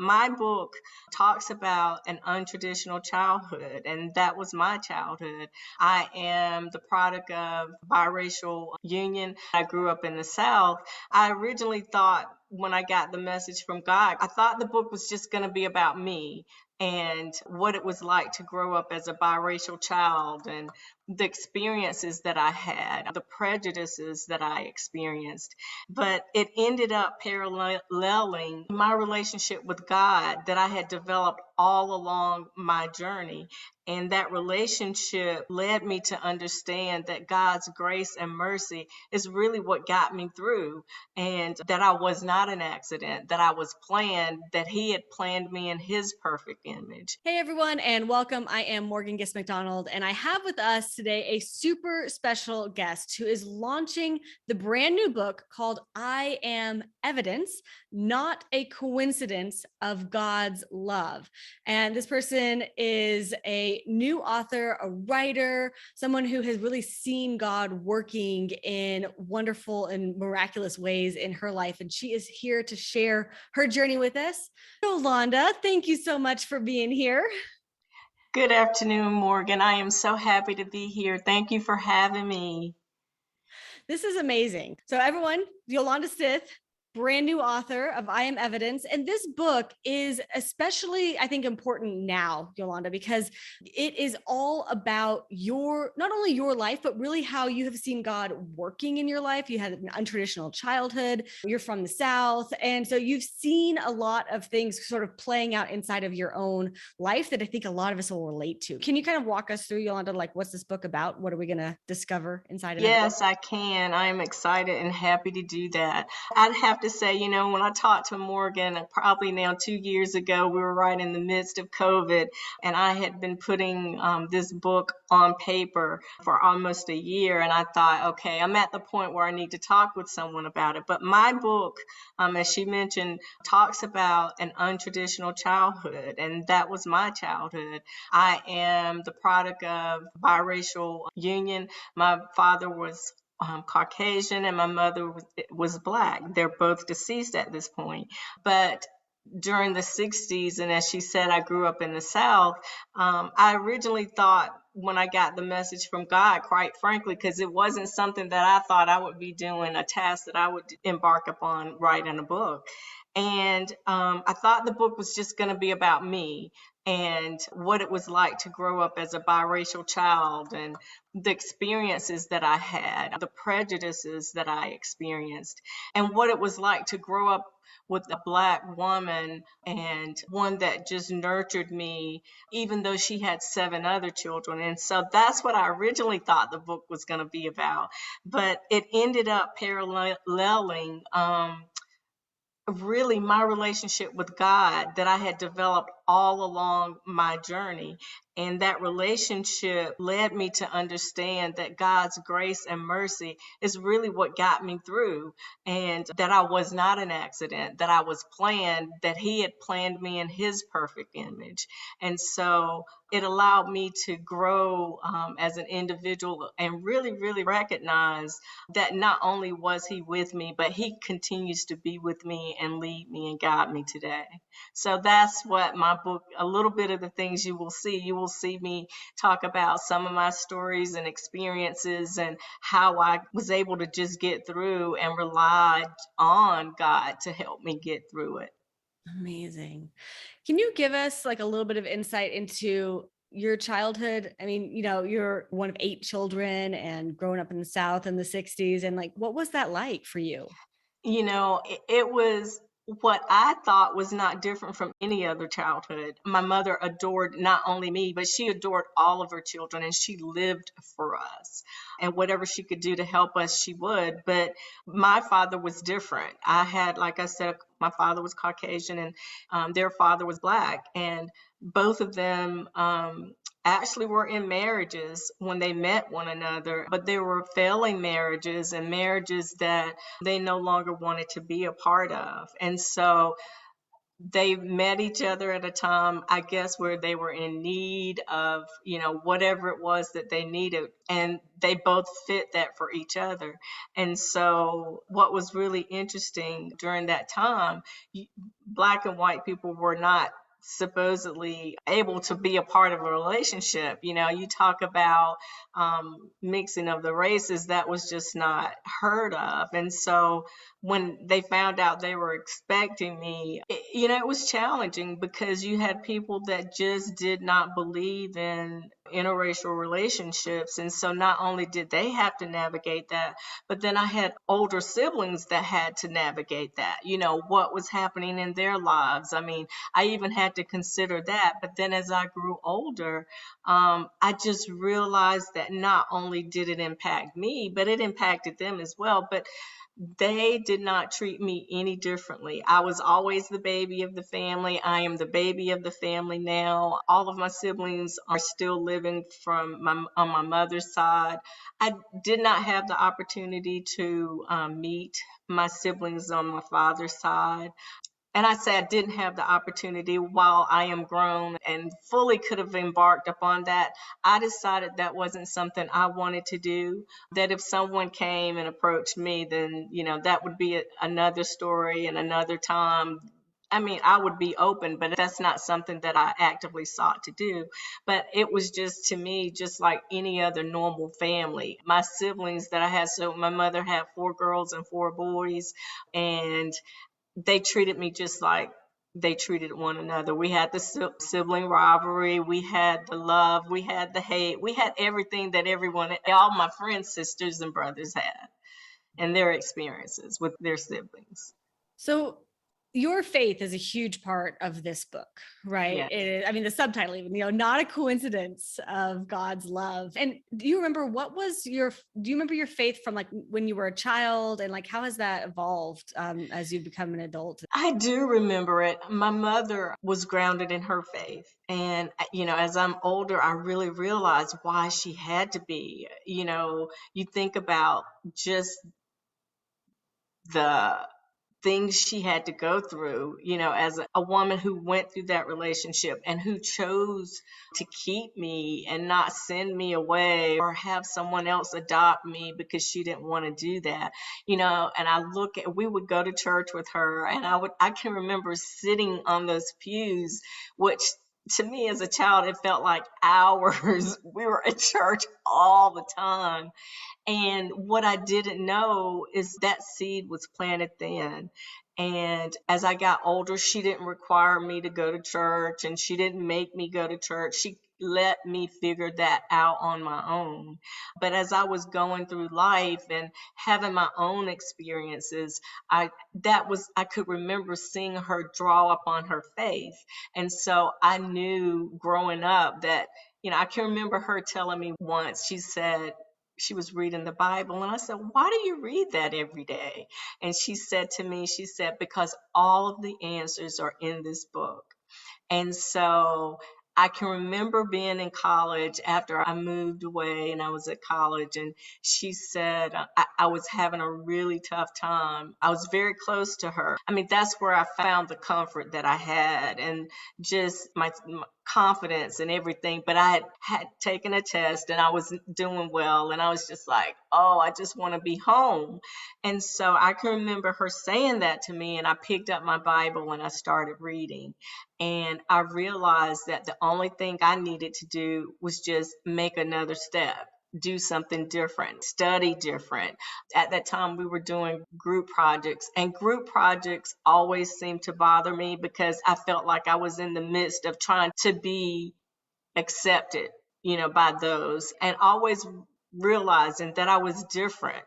My book talks about an untraditional childhood, and that was my childhood. I am the product of biracial union. I grew up in the South. I originally thought when I got the message from God, I thought the book was just going to be about me and what it was like to grow up as a biracial child and the experiences that I had, the prejudices that I experienced. But it ended up paralleling my relationship with God that I had developed all along my journey. And that relationship led me to understand that God's grace and mercy is really what got me through, and that I was not an accident, that I was planned, that He had planned me in His perfect image. Hey everyone, and welcome. I am Morgan Gist McDonald, and I have with us today a super special guest who is launching the brand new book called I Am Evidence, Not a Coincidence of God's Love. And this person is a new author, a writer, someone who has really seen God working in wonderful and miraculous ways in her life. And she is here to share her journey with us. Yolanda, thank you so much for being here. Good afternoon, Morgan. I am so happy to be here. Thank you for having me. This is amazing. So everyone, Yolanda Stith, brand new author of I Am Evidence. And this book is especially, I think, important now, Yolanda, because it is all about not only your life, but really how you have seen God working in your life. You had an untraditional childhood, you're from the South. And so you've seen a lot of things sort of playing out inside of your own life that I think a lot of us will relate to. Can you kind of walk us through, Yolanda, like what's this book about? What are we going to discover inside of it? Yes, I can. I am excited and happy to do that. I'd have to say, when I talked to Morgan, probably now 2 years ago, we were right in the midst of COVID, and I had been putting this book on paper for almost a year. And I thought, okay, I'm at the point where I need to talk with someone about it. But my book, as she mentioned, talks about an untraditional childhood, and that was my childhood. I am the product of biracial union. My father was Caucasian and my mother was Black. They're both deceased at this point. But during the 60s, and as she said, I grew up in the South, I originally thought when I got the message from God, quite frankly, because it wasn't something that I thought I would be doing, a task that I would embark upon writing a book. And I thought the book was just going to be about me and what it was like to grow up as a biracial child and the experiences that I had, the prejudices that I experienced, and what it was like to grow up with a Black woman and one that just nurtured me, even though she had 7 other children. And so that's what I originally thought the book was going to be about. But it ended up paralleling really my relationship with God that I had developed all along my journey. And that relationship led me to understand that God's grace and mercy is really what got me through, and that I was not an accident, that I was planned, that He had planned me in His perfect image. And so it allowed me to grow as an individual and really, really recognize that not only was He with me, but He continues to be with me and lead me and guide me today. So that's what my book, a little bit of the things you will see. You will see me talk about some of my stories and experiences and how I was able to just get through and relied on God to help me get through it. Amazing. Can you give us like a little bit of insight into your childhood? I mean, you're one of 8 children and growing up in the South in the 60s. And like, what was that like for you? It was what I thought was not different from any other childhood. My mother adored not only me, but she adored all of her children, and she lived for us. And whatever she could do to help us, she would. But my father was different. I had, like I said, my father was Caucasian, and their father was Black. And both of them actually were in marriages when they met one another, but they were failing marriages and marriages that they no longer wanted to be a part of. And so they met each other at a time, I guess, where they were in need of, whatever it was that they needed. And they both fit that for each other. And so, what was really interesting during that time, Black and white people were not supposedly able to be a part of a relationship. You talk about mixing of the races, that was just not heard of. And so when they found out they were expecting me, it was challenging because you had people that just did not believe in interracial relationships. And so not only did they have to navigate that, but then I had older siblings that had to navigate that, what was happening in their lives. I mean, I even had to consider that. But then as I grew older, I just realized that not only did it impact me, but it impacted them as well. But they did not treat me any differently. I was always the baby of the family. I am the baby of the family now. All of my siblings are still living on my mother's side. I did not have the opportunity to meet my siblings on my father's side. And I say I didn't have the opportunity while I am grown and fully could have embarked upon that. I decided that wasn't something I wanted to do. That if someone came and approached me, then, that would be another story and another time. I mean, I would be open, but that's not something that I actively sought to do. But it was just, to me, just like any other normal family. My siblings that I had, so my mother had 4 girls and 4 boys, and they treated me just like they treated one another. We had the sibling rivalry, we had the love, we had the hate, we had everything that all my friends, sisters, and brothers had, and their experiences with their siblings. So your faith is a huge part of this book, right? Yeah. I mean, the subtitle even, not a coincidence of God's love. And do you remember your faith from like when you were a child, and like, how has that evolved as you become an adult? I do remember it. My mother was grounded in her faith. And, as I'm older, I really realized why she had to be. You think about just the things she had to go through, as a woman who went through that relationship and who chose to keep me and not send me away or have someone else adopt me because she didn't want to do that, and we would go to church with her, and I can remember sitting on those pews, which to me as a child, it felt like hours. We were at church all the time. And what I didn't know is that seed was planted then. And as I got older, she didn't require me to go to church, and she didn't make me go to church. She let me figure that out on my own. But as I was going through life and having my own experiences, I could remember seeing her draw upon her faith. And so I knew growing up that, I can remember her telling me once, she said, she was reading the Bible, and I said, "Why do you read that every day?" And she said to me, she said, "Because all of the answers are in this book." And so I can remember being in college after I moved away and I was at college, and she said, I was having a really tough time. I was very close to her. I mean, that's where I found the comfort that I had and just my confidence and everything. But I had taken a test and I was doing well, and I was just like, oh, I just want to be home. And so I can remember her saying that to me, and I picked up my Bible and I started reading. And I realized that the only thing I needed to do was just make another step, do something different, study different. At that time, we were doing group projects, and group projects always seemed to bother me because I felt like I was in the midst of trying to be accepted, by those, and always realizing that I was different,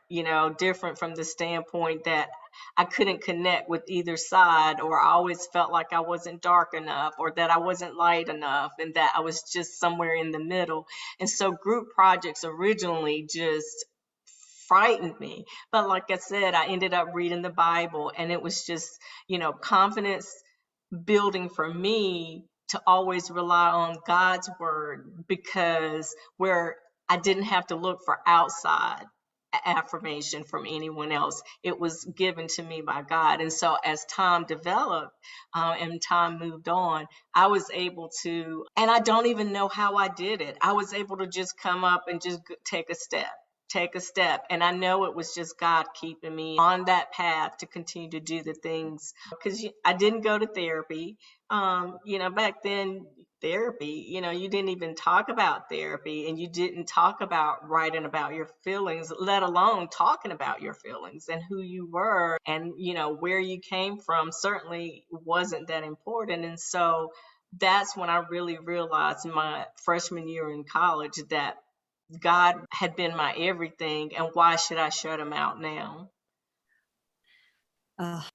different from the standpoint that I couldn't connect with either side, or I always felt like I wasn't dark enough, or that I wasn't light enough, and that I was just somewhere in the middle. And so group projects originally just frightened me. But like I said, I ended up reading the Bible, and it was just, confidence building for me to always rely on God's word, because where I didn't have to look for outside affirmation from anyone else. It was given to me by God. And so as time developed and time moved on, I was able to, and I don't even know how I did it. I was able to just come up and just take a step. Take a step. And I know it was just God keeping me on that path to continue to do the things, because I didn't go to therapy. Back then, therapy, you didn't even talk about therapy, and you didn't talk about writing about your feelings, let alone talking about your feelings and who you were and, where you came from certainly wasn't that important. And so that's when I really realized in my freshman year in college that God had been my everything, and why should I shut him out now?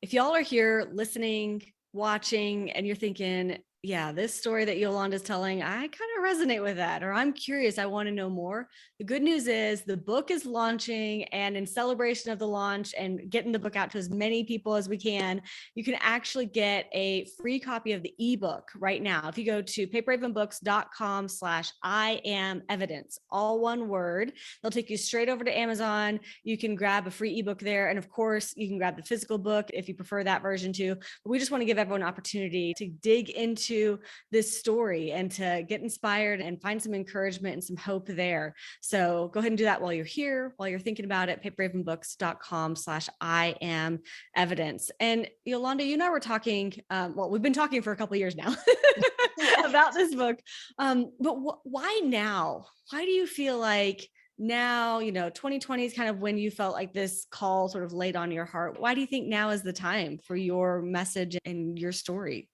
If y'all are here listening, watching, and you're thinking, yeah, this story that Yolanda's telling, I kind of resonate with that, or I'm curious, I want to know more. The good news is the book is launching, and in celebration of the launch and getting the book out to as many people as we can, you can actually get a free copy of the ebook right now. If you go to paperravenbooks.com/I am evidence, all one word, they'll take you straight over to Amazon. You can grab a free ebook there. And of course, you can grab the physical book if you prefer that version too. But we just want to give everyone an opportunity to dig into this story and to get inspired and find some encouragement and some hope there. So go ahead and do that while you're here, while you're thinking about it, paperravenbooks.com/I am evidence. And Yolanda, you and I were talking, we've been talking for a couple of years now about this book. But why now? Why do you feel like now, 2020 is kind of when you felt like this call sort of laid on your heart? Why do you think now is the time for your message and your story?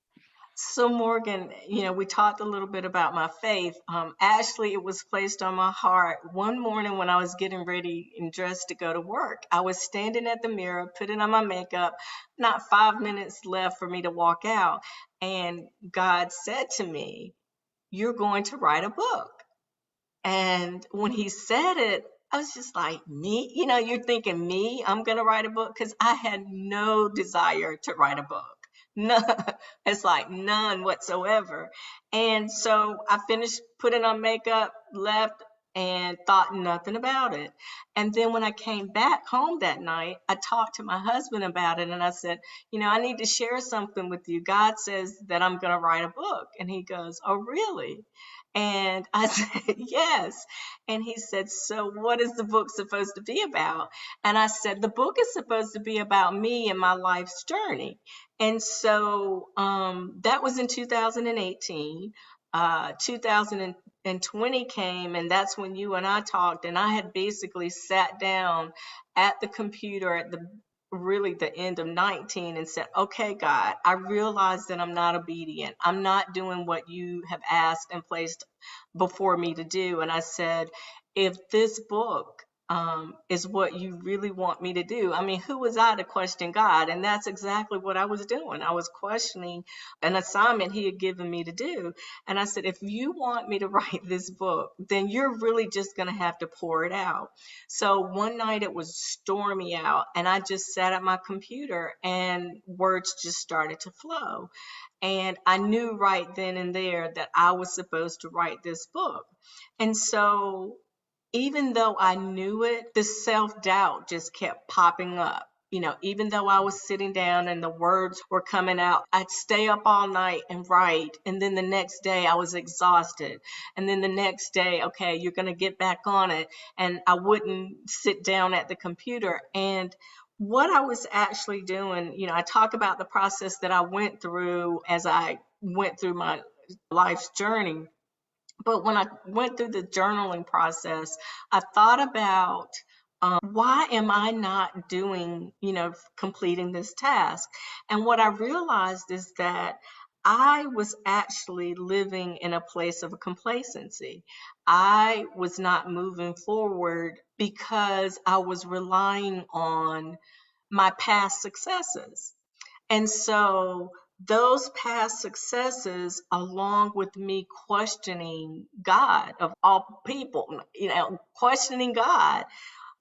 So Morgan, we talked a little bit about my faith. Actually, it was placed on my heart one morning when I was getting ready and dressed to go to work. I was standing at the mirror, putting on my makeup, not 5 minutes left for me to walk out. And God said to me, "You're going to write a book." And when he said it, I was just like, me? You're thinking me, I'm going to write a book? Because I had no desire to write a book. No, it's like none whatsoever. And so I finished putting on makeup, left, and thought nothing about it. And then when I came back home that night, I talked to my husband about it, and I said, I need to share something with you. God says that I'm going to write a book. And he goes, "Oh, really?" And I said, "Yes." And he said, "So what is the book supposed to be about?" And I said, "The book is supposed to be about me and my life's journey." And so that was in 2018. 2020 came, and that's when you and I talked. And I had basically sat down at the computer at the end of 19 and said, "Okay, God, I realize that I'm not obedient. I'm not doing what you have asked and placed before me to do." And I said, "If this book is what you really want me to do," I mean, who was I to question God? And that's exactly what I was doing. I was questioning an assignment he had given me to do. And I said, "If you want me to write this book, then you're really just going to have to pour it out." So one night it was stormy out, and I just sat at my computer and words just started to flow. And I knew right then and there that I was supposed to write this book. And so even though I knew it, the self-doubt just kept popping up. Even though I was sitting down and the words were coming out, I'd stay up all night and write. And then the next day I was exhausted. And then the next day, okay, you're going to get back on it. And I wouldn't sit down at the computer. And what I was actually doing, I talk about the process that I went through as I went through my life's journey. But when I went through the journaling process, I thought about why am I not doing, completing this task? And what I realized is that I was actually living in a place of complacency. I was not moving forward because I was relying on my past successes. And so those past successes, along with me questioning God of all people, questioning God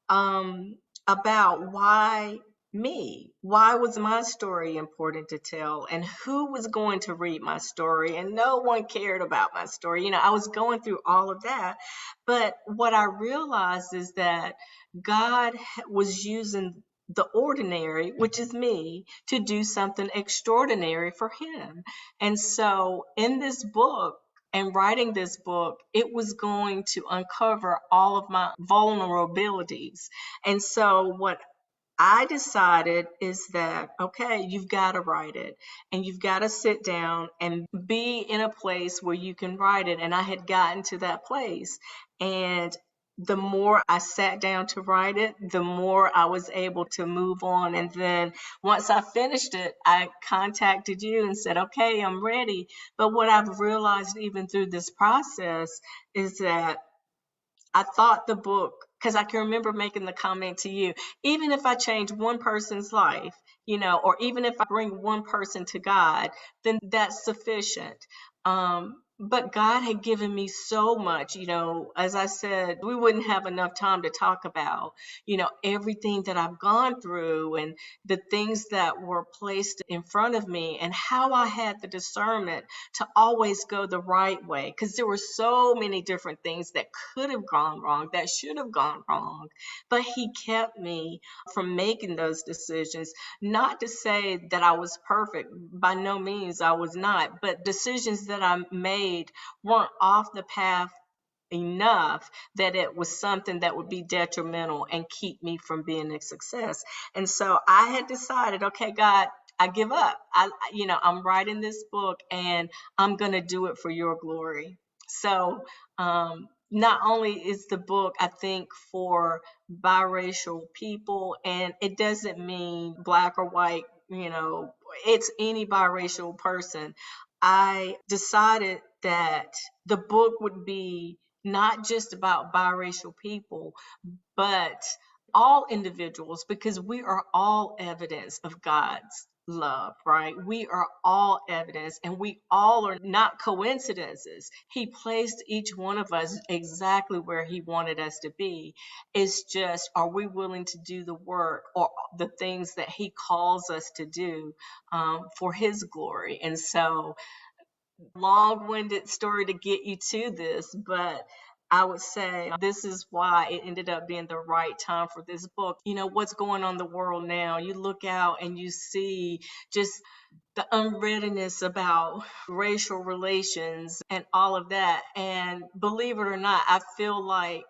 about why me. Why was my story important to tell? And who was going to read my story? And no one cared about my story. I was going through all of that. But what I realized is that God was using the ordinary, which is me, to do something extraordinary for him. And so in this book, and writing this book, it was going to uncover all of my vulnerabilities. And so what I decided is that, okay, you've got to write it and you've got to sit down and be in a place where you can write it. And I had gotten to that place. And the more I sat down to write it, the more I was able to move on. And then once I finished it, I contacted you and said, okay, I'm ready. But what I've realized even through this process is that I thought the book, because I can remember making the comment to you, even if I change one person's life, or even if I bring one person to God, then that's sufficient. But God had given me so much, as I said, we wouldn't have enough time to talk about, everything that I've gone through and the things that were placed in front of me and how I had the discernment to always go the right way. Because there were so many different things that could have gone wrong, that should have gone wrong. But He kept me from making those decisions. Not to say that I was perfect, by no means I was not, but decisions that I made weren't off the path enough that it was something that would be detrimental and keep me from being a success. And so I had decided, okay, God, I give up. I'm writing this book and I'm going to do it for your glory. So, not only is the book, I think, for biracial people, and it doesn't mean black or white, it's any biracial person. I decided that the book would be not just about biracial people, but all individuals, because we are all evidence of God's love, right? We are all evidence and we all are not coincidences. He placed each one of us exactly where He wanted us to be. It's just, are we willing to do the work or the things that He calls us to do for His glory? And so, long-winded story to get you to this, but I would say this is why it ended up being the right time for this book. What's going on in the world now? You look out and you see just the unreadiness about racial relations and all of that. And believe it or not, I feel like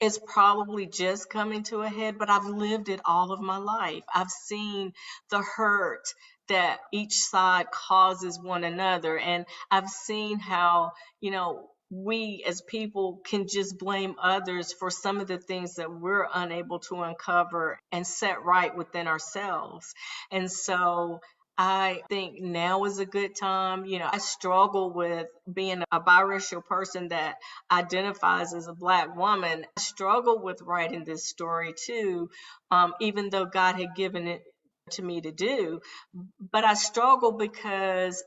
it's probably just coming to a head, but I've lived it all of my life. I've seen the hurt that each side causes one another. And I've seen how, we as people can just blame others for some of the things that we're unable to uncover and set right within ourselves. And so I think now is a good time. I struggle with being a biracial person that identifies as a Black woman. I struggle with writing this story too, even though God had given it to me to do. But I struggle because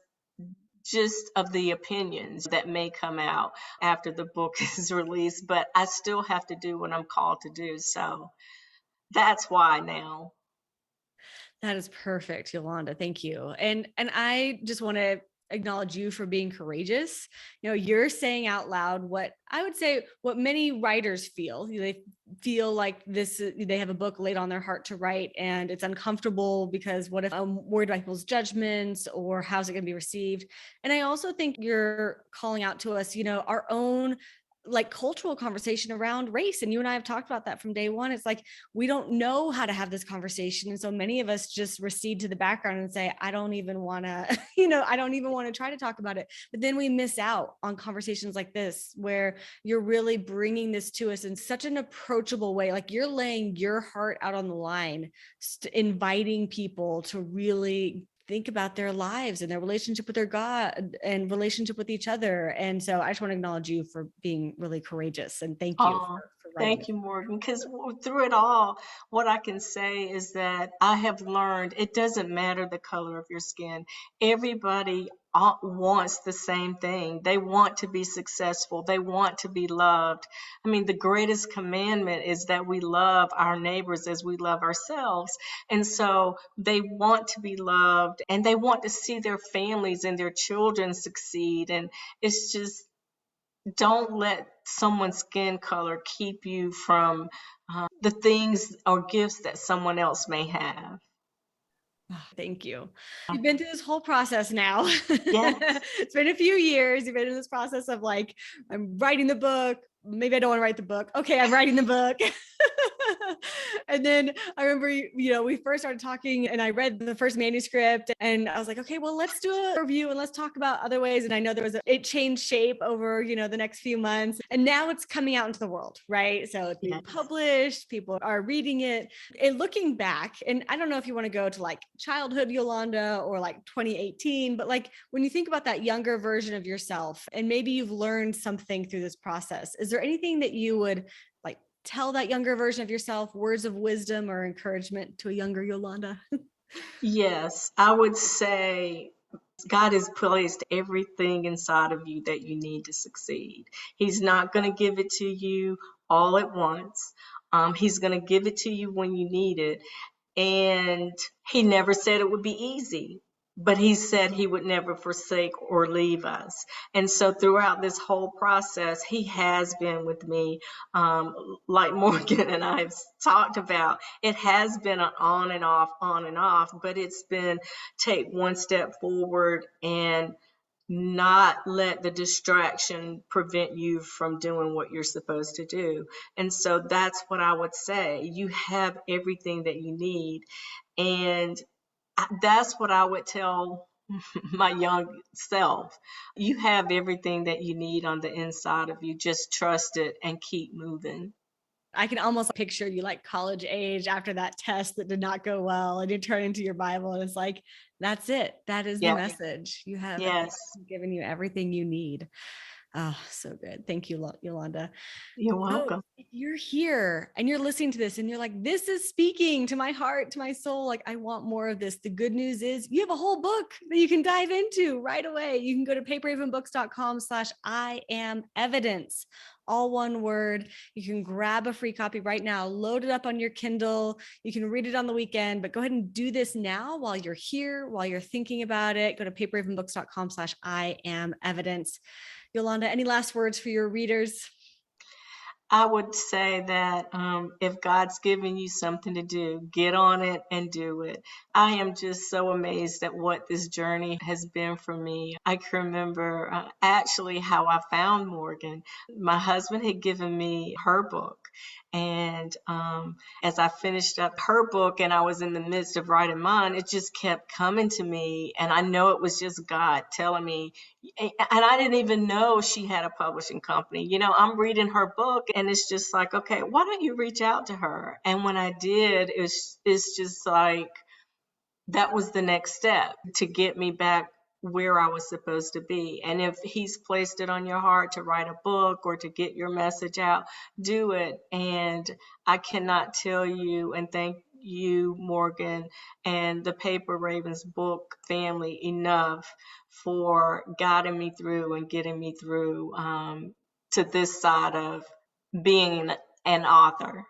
just of the opinions that may come out after the book is released, but I still have to do what I'm called to do. So that's why now. That is perfect, Yolanda. Thank you. And I just want to acknowledge you for being courageous. You're saying out loud what I would say what many writers feel. They feel like they have a book laid on their heart to write and it's uncomfortable because what if I'm worried about people's judgments or how's it going to be received? And I also think you're calling out to us, our own like cultural conversation around race. And you and I have talked about that from day one. It's like, we don't know how to have this conversation. And so many of us just recede to the background and say, I don't even want to, I don't even want to try to talk about it. But then we miss out on conversations like this, where you're really bringing this to us in such an approachable way. Like you're laying your heart out on the line, inviting people to really think about their lives and their relationship with their God and relationship with each other. And so I just want to acknowledge you for being really courageous and thank you for writing Thank you, Morgan. Because through it all, what I can say is that I have learned it doesn't matter the color of your skin. Everybody wants the same thing. They want to be successful. They want to be loved. I mean, the greatest commandment is that we love our neighbors as we love ourselves. And so they want to be loved, and they want to see their families and their children succeed. And it's just, don't let someone's skin color keep you from the things or gifts that someone else may have. Thank you. You've been through this whole process now. Yes. It's been a few years. You've been in this process of like, I'm writing the book. Maybe I don't want to write the book. Okay, I'm writing the book. And then I remember, we first started talking and I read the first manuscript and I was like, okay, well, let's do a review and let's talk about other ways. And I know it changed shape over, the next few months. And now it's coming out into the world, right? So it's being published, people are reading it. And looking back, and I don't know if you want to go to like childhood Yolanda or like 2018, but like when you think about that younger version of yourself, and maybe you've learned something through this process, is there anything that you would like tell that younger version of yourself, words of wisdom or encouragement to a younger Yolanda? Yes, I would say God has placed everything inside of you that you need to succeed. He's not going to give it to you all at once. He's going to give it to you when you need it. And he never said it would be easy, but he said he would never forsake or leave us. And so throughout this whole process, he has been with me. Like Morgan and I have talked about, it has been an on and off, but it's been take one step forward and not let the distraction prevent you from doing what you're supposed to do. And so that's what I would say. You have everything that you need. And that's what I would tell my young self. You have everything that you need on the inside of you. Just trust it and keep moving. I can almost picture you like college age after that test that did not go well, and you turn into your Bible and it's like, that's it. That is the message. You have given you everything you need. Oh, so good. Thank you, Yolanda. You're welcome. If you're here and you're listening to this and you're like, this is speaking to my heart, to my soul, like I want more of this. The good news is you have a whole book that you can dive into right away. You can go to paperhavenbooks.com/I am evidence, all one word. You can grab a free copy right now, load it up on your Kindle. You can read it on the weekend, but go ahead and do this now while you're here, while you're thinking about it. Go to paperhavenbooks.com/I am evidence. Yolanda, any last words for your readers? I would say that if God's given you something to do, get on it and do it. I am just so amazed at what this journey has been for me. I can remember actually how I found Morgan. My husband had given me her book. And as I finished up her book and I was in the midst of writing mine, it just kept coming to me. And I know it was just God telling me, and I didn't even know she had a publishing company. I'm reading her book and it's just like, okay, why don't you reach out to her? And when I did, it's just like, that was the next step to get me back where I was supposed to be. And if he's placed it on your heart to write a book or to get your message out, do it. And I cannot tell you and thank you, Morgan, and the Paper Ravens book family enough for guiding me through and getting me through to this side of being an author.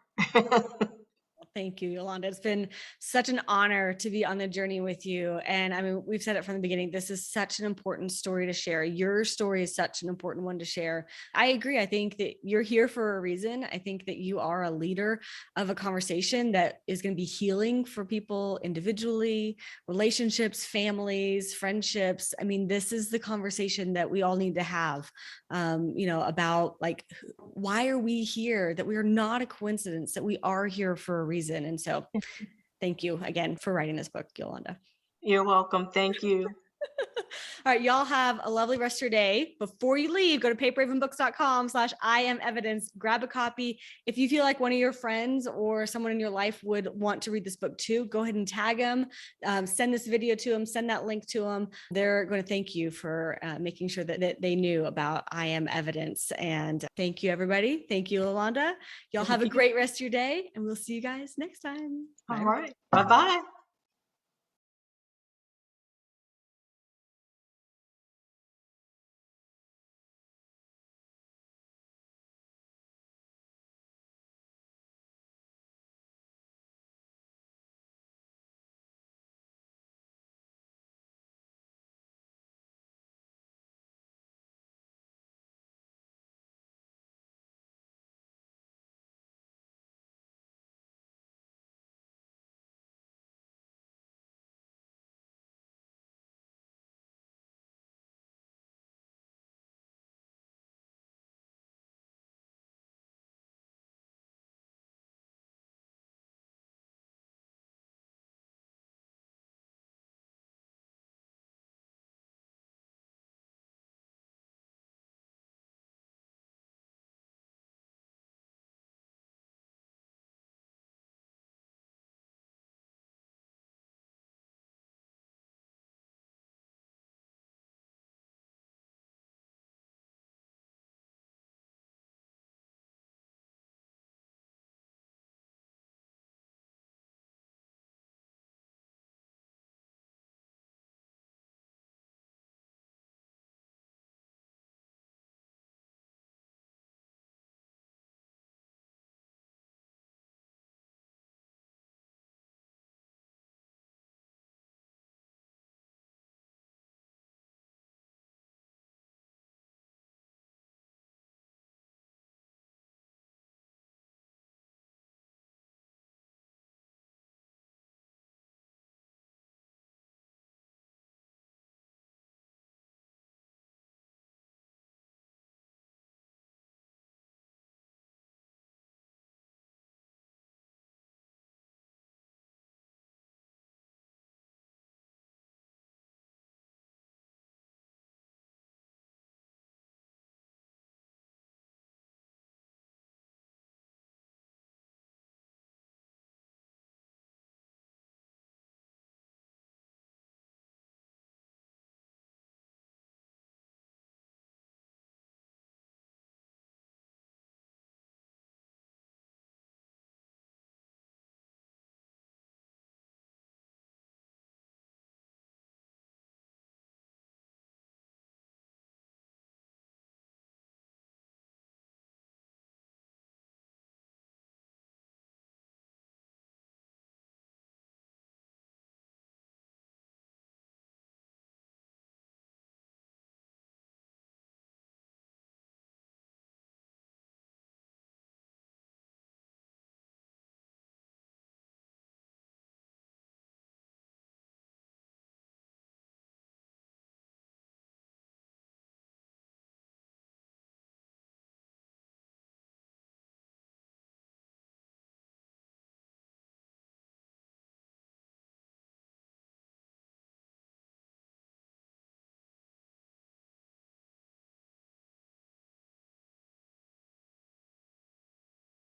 Thank you, Yolanda. It's been such an honor to be on the journey with you. And I mean, we've said it from the beginning, this is such an important story to share. Your story is such an important one to share. I agree. I think that you're here for a reason. I think that you are a leader of a conversation that is going to be healing for people individually, relationships, families, friendships. I mean, this is the conversation that we all need to have, about like, why are we here? That we are not a coincidence, that we are here for a reason. And so thank you again for writing this book, Yolanda. You're welcome. Thank you. All right, y'all have a lovely rest of your day. Before you leave, go to paperhavenbooks.com/I am evidence, grab a copy. If you feel like one of your friends or someone in your life would want to read this book too, go ahead and tag them, send this video to them, send that link to them. They're going to thank you for making sure that they knew about I am evidence. And thank you, everybody. Thank you, Yolanda. Y'all have a great rest of your day, and we'll see you guys next time. All right. Bye-bye.